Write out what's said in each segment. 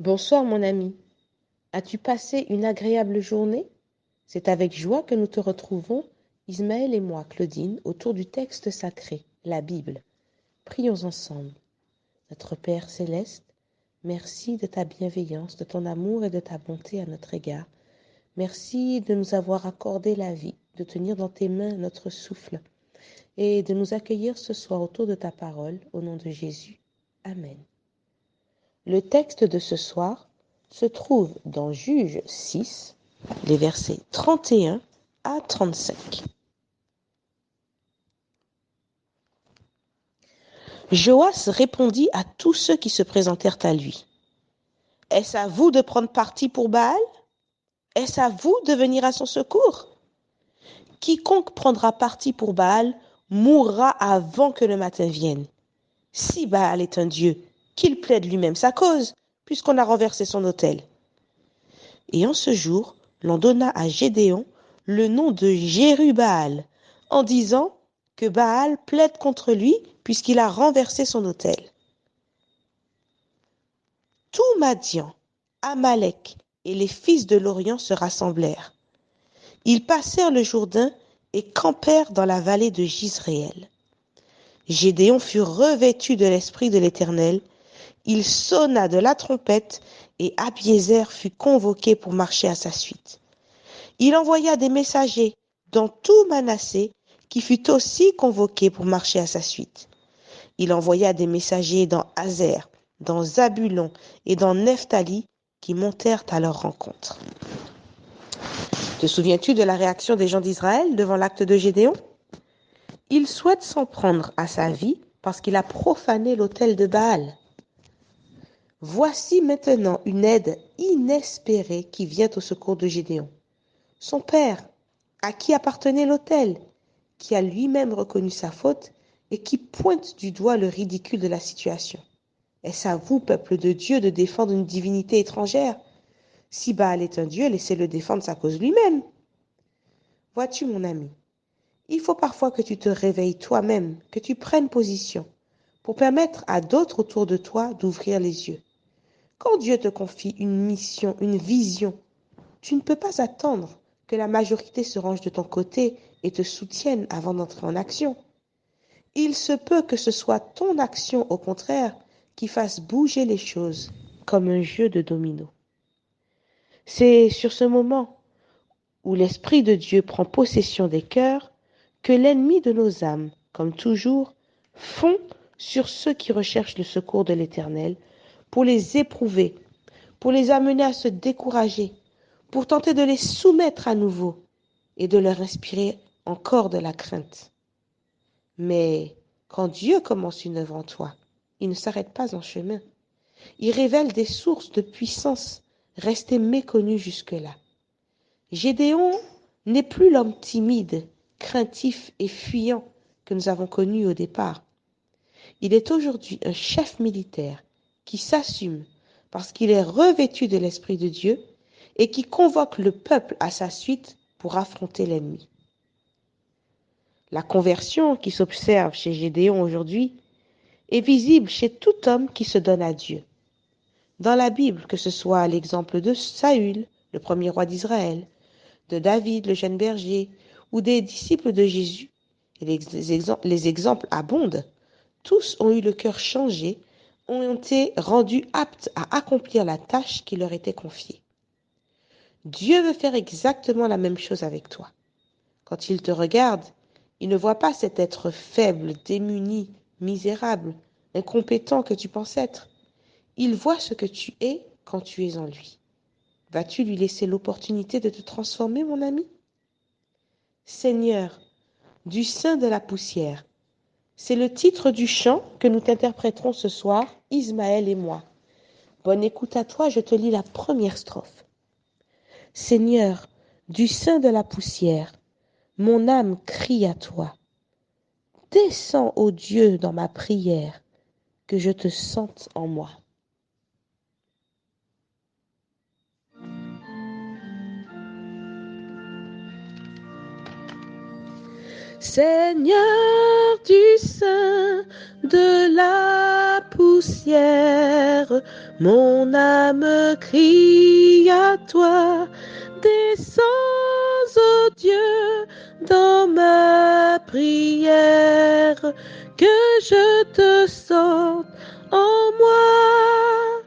Bonsoir mon ami. As-tu passé une agréable journée? C'est avec joie que nous te retrouvons, Ismaël et moi, Claudine, autour du texte sacré, la Bible. Prions ensemble. Notre Père céleste, merci de ta bienveillance, de ton amour et de ta bonté à notre égard. Merci de nous avoir accordé la vie, de tenir dans tes mains notre souffle et de nous accueillir ce soir autour de ta parole, au nom de Jésus. Amen. Le texte de ce soir se trouve dans Juges 6, les versets 31 à 35. Joas répondit à tous ceux qui se présentèrent à lui. « Est-ce à vous de prendre parti pour Baal? Est-ce à vous de venir à son secours? Quiconque prendra parti pour Baal mourra avant que le matin vienne. Si Baal est un dieu, qu'il plaide lui-même sa cause, puisqu'on a renversé son autel. » Et en ce jour, l'on donna à Gédéon le nom de Jérubbaal, en disant que Baal plaide contre lui puisqu'il a renversé son autel. Tout Madian, Amalek et les fils de l'Orient se rassemblèrent. Ils passèrent le Jourdain et campèrent dans la vallée de Jizréel. Gédéon fut revêtu de l'Esprit de l'Éternel. Il sonna de la trompette et Abiézer fut convoqué pour marcher à sa suite. Il envoya des messagers dans tout Manassé, qui fut aussi convoqué pour marcher à sa suite. Il envoya des messagers dans Azer, dans Zabulon et dans Nephtali, qui montèrent à leur rencontre. Te souviens-tu de la réaction des gens d'Israël devant l'acte de Gédéon? Ils souhaitent s'en prendre à sa vie parce qu'il a profané l'autel de Baal. Voici maintenant une aide inespérée qui vient au secours de Gédéon. Son père, à qui appartenait l'autel, qui a lui-même reconnu sa faute et qui pointe du doigt le ridicule de la situation. Est-ce à vous, peuple de Dieu, de défendre une divinité étrangère? Si Baal est un dieu, laissez-le défendre sa cause lui-même. Vois-tu, mon ami, il faut parfois que tu te réveilles toi-même, que tu prennes position, pour permettre à d'autres autour de toi d'ouvrir les yeux. Quand Dieu te confie une mission, une vision, tu ne peux pas attendre que la majorité se range de ton côté et te soutienne avant d'entrer en action. Il se peut que ce soit ton action, au contraire, qui fasse bouger les choses comme un jeu de dominos. C'est sur ce moment où l'Esprit de Dieu prend possession des cœurs que l'ennemi de nos âmes, comme toujours, fond sur ceux qui recherchent le secours de l'Éternel pour les éprouver, pour les amener à se décourager, pour tenter de les soumettre à nouveau et de leur inspirer encore de la crainte. Mais quand Dieu commence une œuvre en toi, il ne s'arrête pas en chemin. Il révèle des sources de puissance restées méconnues jusque-là. Gédéon n'est plus l'homme timide, craintif et fuyant que nous avons connu au départ. Il est aujourd'hui un chef militaire qui s'assume parce qu'il est revêtu de l'Esprit de Dieu et qui convoque le peuple à sa suite pour affronter l'ennemi. La conversion qui s'observe chez Gédéon aujourd'hui est visible chez tout homme qui se donne à Dieu. Dans la Bible, que ce soit l'exemple de Saül, le premier roi d'Israël, de David, le jeune berger, ou des disciples de Jésus, et les exemples abondent, tous ont eu le cœur changé, ont été rendus aptes à accomplir la tâche qui leur était confiée. Dieu veut faire exactement la même chose avec toi. Quand il te regarde, il ne voit pas cet être faible, démuni, misérable, incompétent que tu penses être. Il voit ce que tu es quand tu es en lui. Vas-tu lui laisser l'opportunité de te transformer, mon ami? Seigneur, du sein de la poussière. C'est le titre du chant que nous t'interpréterons ce soir, Ismaël et moi. Bonne écoute à toi, je te lis la première strophe. Seigneur, du sein de la poussière, mon âme crie à toi. Descends, ô Dieu, dans ma prière, que je te sente en moi. Seigneur, du sein de la poussière, Mon âme crie à toi, descends, ô Dieu, dans ma prière, que je te sente en moi.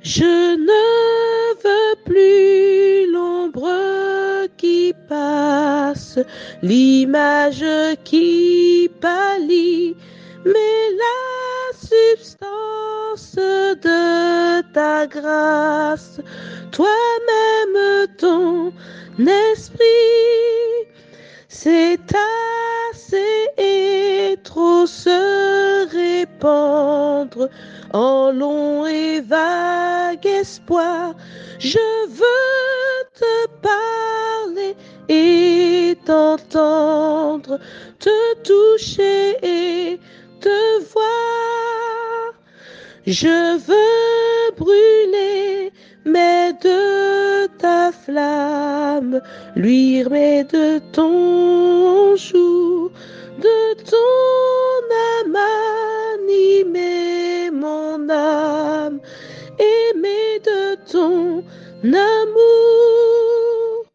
Je ne veux plus l'ombre qui passe, l'image qui pâlit, mais la substance de ta grâce, toi-même ton esprit, c'est assez et trop se répandre en long et vague espoir. Je veux te parler et t'entendre, te toucher et te voir. Je veux brûler, mais de ta flamme, luire, mais de ton jour, de ton âme animer mon âme, aimer de ton amour.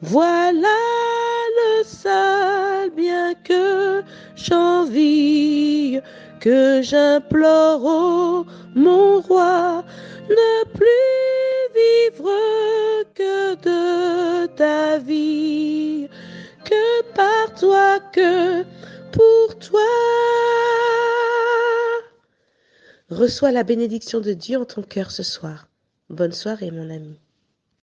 Voilà le seul bien que j'envie, que j'implore, ô mon roi, ne plus vivre que de ta vie, que par toi, que pour toi. Reçois la bénédiction de Dieu en ton cœur ce soir. Bonne soirée, mon ami.